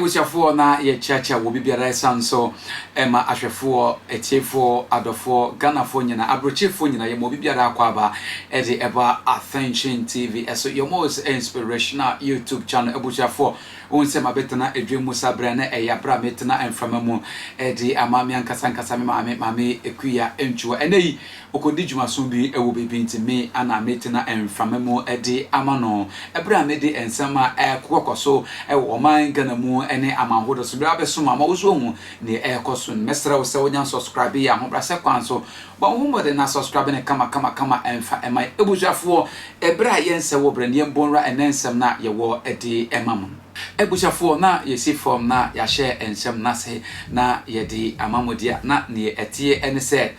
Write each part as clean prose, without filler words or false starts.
Ebusiafo na ye chacha wo bibiara sanso ema ahwefo etiefo adofo ganafo nyina abrochefo nyina ye mo bibiara akwaba ede eba Attention TV eso your most inspirational YouTube channel ebusiafo onsema betena edwemu sabre na eyabra metena emfamamu ede amame ankasa me mame ekuya entwo eneyi okodi dwumaso bi ewo bebi ntime ana metena emfamamu ede amano ebra mede ensema ekokoso ewo man gana mu ene amanhodo so bra beso ma wo so hu ne ekoso mesra wo se wonya subscribe ya ho bra se kwanso ba wo mo de na subscribe ne kama emfa emai ebusuafo ebra yense wo bra ne mbonra enensem na ye wo ede emam ebusuafo na yesi form na ya share ensem na se na ye de amamodia na ne etie ene se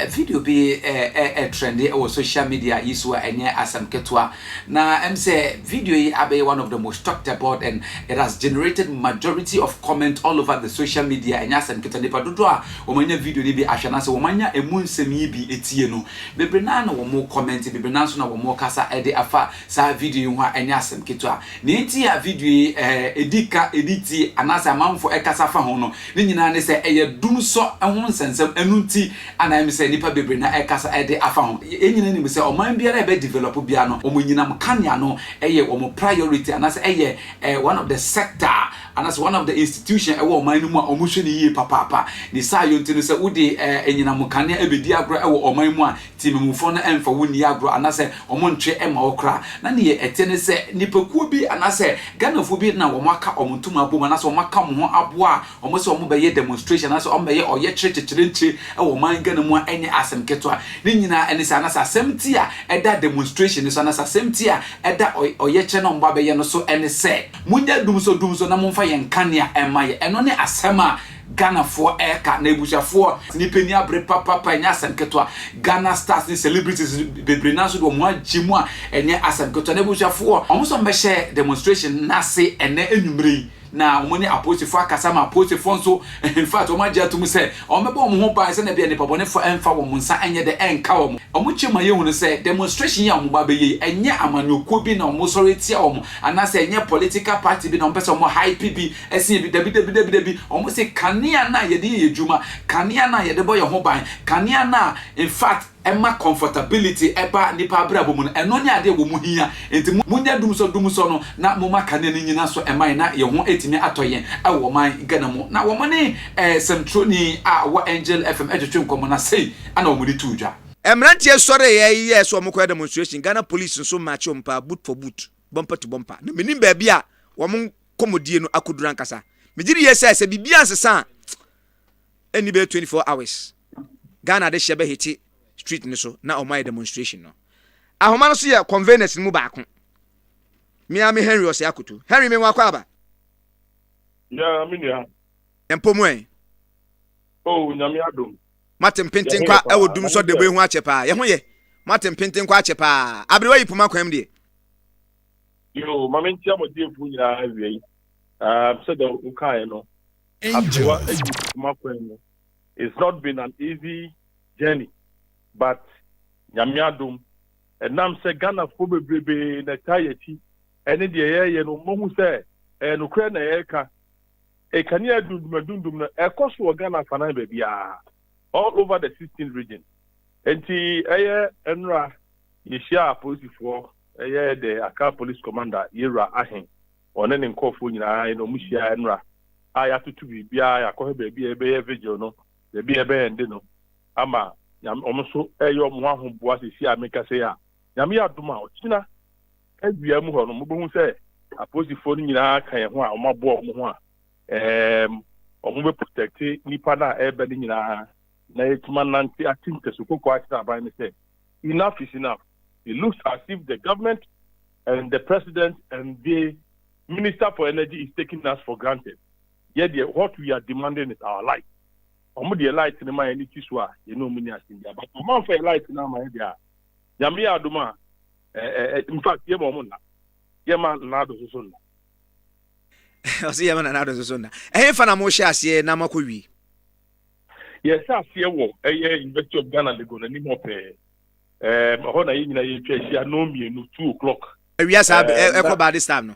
video bi trendy o social media yiso enye asam ketwa na video yi abe one of the most talked about and it has generated majority of comment all over the social media enya asam ketwa nipa dodo a omanya video ni bi ahwana se omanya emu nsem yi bi etie no bebre na na wo mo comment bebre na so na wo mo kasa ede afa sa video yi ho enya asam ketwa na enti a video yi editi anasa amanfo ekasa fa ho no ni nyina ne se eye DUMSOR ho nsensem enunti ana se nipa bebre na ekasa ede afa ho enyina ni se oman biara ebe develop bia no omonyina mkanya no eye omo priority anasa eye one of the sector anasa one of the institution ewo oman no mu a omuhwe ni yie papa ni sa yonti no se wode enyina mkanya ebedi agro ewo oman mu a timemufo na emfa woni agro anasa omo ntwe ema okra na ne etene se nipakuo bi anasa ganafo bi na wo maka omontuma abom anasa wo maka mo ho aboa omo se omo beye demonstration anasa omo beye oye chire ewo oman gana mu a enye asem ketwa ni nyina ene se anasa asem ti a eda demonstration so anasa asem ti a eda oye che no mba beye no so ene se munya DUMSOR na momfa ye nkania emaye eno ne asem a Ghana for eka na ebusiafo ni peni abre papa nya asem ketwa Ghana stars ni celebrities bebre na so do mo agimu a enye asem ketwa na ebusiafo omo so mbehye demonstration na se ene enumre na omoni apostifo akasa ma apostifo nso in fact o ma je atum se o mebo o ho ba se na bia ne pabone fo emfa wo munsa enye de enka wo o mo chema ye hunu se demonstration ya mo ba be ye enye amanyokuo bi na o mo sori tia wo ana se enye political party bi na o pese o mo hype bi ese bi dabi o mo se kania na ye de ye djuma kania na ye de boy ho ban kania na in fact emma comfortability eba nipa bra bomu eno ne ade wo mu hia enti munya DUMSOR no na mo maka ne nyina so emman na ye ho etimi atoyen awo man gana mu na wo mane semtroni a wo Angel FM etwetwe nkomo na sei ana wo mu di tuudwa emrantie sore ye so mo ko demonstration Ghana police so match ompa boot for boot bumper to bumper na menim ba bia wo mo komodie no akudura nkasa megiri yesa bibia nsesa eni be 24 hours Ghana de shebe hiti street ni so na o my demonstration no ahoma no so ye convenience mu baako me Henry ose akoto Henry me nwakwa aba ya minia empomwe oh nyame adom matem penten kwa ewo DUMSOR de be hu achepa ye ho ye matem penten kwa achepa abrewa yi puma kwam de yo mamentia mo die fu nyina awie so the ukai no Angel it's not been an easy journey but nyame adom enam se Ghana fo bebrebe na tayeti ene de ye no mohu se no kra na ye ka e kania dundum na ekoso Ghana fana be bia all over the 16 region enti eye enra yeshia posifo eye the Accra police commander Yera Ahen one ne nkofo nyina no muhia enra aya tutu bia yakọ be bia ebe ye vigil no be bia ebe ende no ama omoso eyo mo ahoboa sisi ameka se ya nyame adoma ochina awia mu ho no mo bohu se aposifo nyina kan ye ho a omabo mo ho a omo be protect nipa na ebe ni nyina na etuma nanti atinke so kokko akita ban me say enough is enough. It looks as if the government and the president and the minister for energy is taking us for granted. Yet what we are demanding is our light. Omo de light in my any tiswa you know many asinja but omo for light na my dia nyame adoma in fact ye mo na ye man na do so na o se ye man na do so na fa na mo hye ase na makowi yes ase wo University of Ghana Lagos na ni mo pe ho na ye nyina ye twa hia no mienu 2 o'clock awia sa e ko ba this time no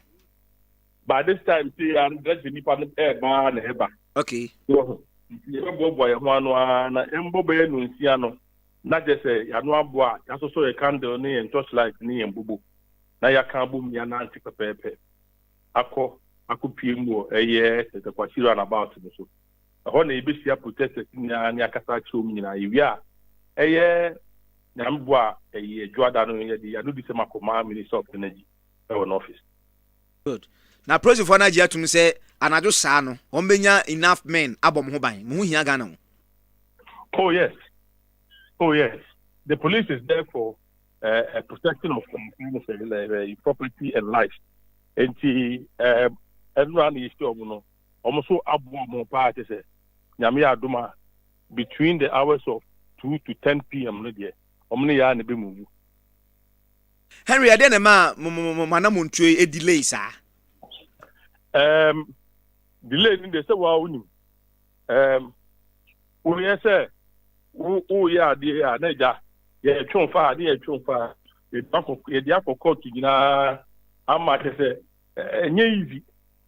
By this time, see, I'm just the nipa man eba. Okay. So, you boy one na embo be no nsia no. Na just say ya no aboa, ya so a candle ni and torchlight ni embubu. Na ya kan bum ya na anti pepepe. Ako pie mu eye the kwashiro and about so. Ho na ebesia protesters ni akasa chi omu nyina ewia. Eye na mboa eye juada no ye di ya no di se makoma Minister of Energy in office. Good. Now, President for Nigeria to say, Anado Sano, Ombenya enough men, Abom Hobai, Muhia Gano. Oh, yes. Oh, yes. The police is there for a protection of property and life. And everyone is still almost so Abu party say, Yamia Duma between the hours of 2 to 10 p.m. Omnia and Bimu. Henry, I didn't manamuntre a delay, sir. Delay in the Sawa. Yes, sir. Oh, yeah, dear, Neja. Yeah, Chonfa, dear Chonfa. It's not for court, you know. I'm at easy.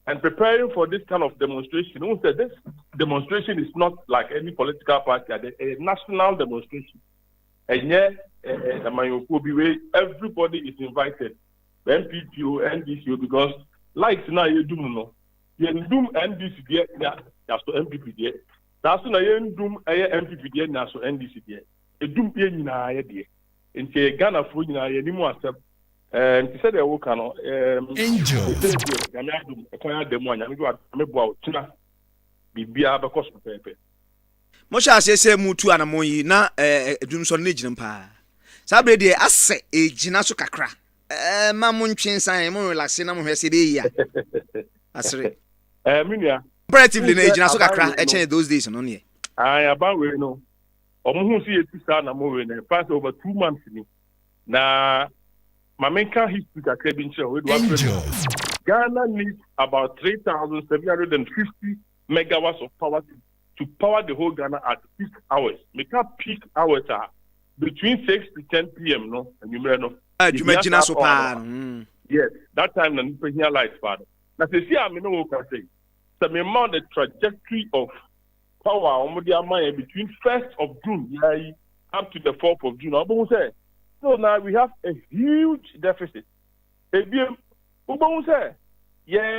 And preparing for this kind of demonstration. Who said this demonstration is not like any political party, a national demonstration. And yet, everybody is invited. NPPO, NDCO, because like now you do no. You do NDC there, that's to MPP there. That's now you do MPP there, that's to NDC there. You do pay in a there. In Ghana, for you, you more accept. And he said, I will cannot. Angel. Acquire them one. I'm going to go out. Be a because of paper. Mosha say mutu anamoyi na DUMSOR ne gyina pa. Sabre de ase gyina so kakra. Ma mo ntwensan mo relax na mo hwese be ya. Asere. Minia. Comparatively na gyina so kakra e chen those days no ne. About we no. Omo hu si etisa na mo we na pass over 2 months ni. Na Mamenka history kakra bi nche we do Ghana needs about 3,750 megawatts of power to power the whole Ghana at peak hours. Make up peak hours are between 6 to 10 p.m. No, and you know. Yes, that time the new lights, father. Now, see, I mean, no, can say. So, me mount the trajectory of power between 1st of June up to the 4th of June. So now we have a huge deficit. Yeah,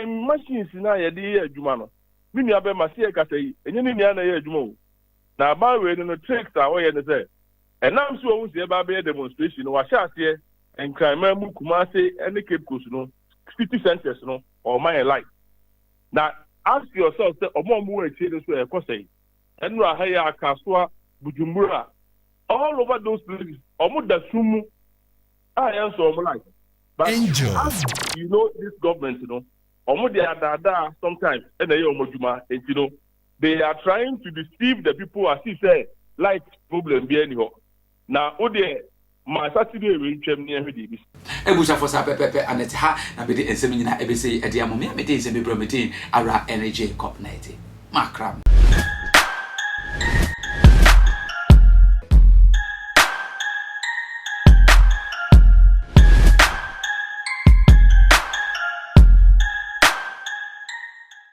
machines now, yeah, Jumano. Mini abe masie ka say enye ni na ye adwuma o na ba we no tricks away ne say and now so we see ba be demonstration wa sha ase en crime mu kuma say any cape coast no city centers no or my life now ask yourself say omo mu we tie so e ko say enu aha ya akasoa bujumbura all over those places omo da sumu answer omo life but Angel. You know this government sometimes they are trying to deceive the people as he said, like problem be anyhow. Now, my Saturday will chem near me. Ebusha for pepe and it's ha na be the ensemina ebese ediamomi me dey se me prometin ara energy cup night. Makram.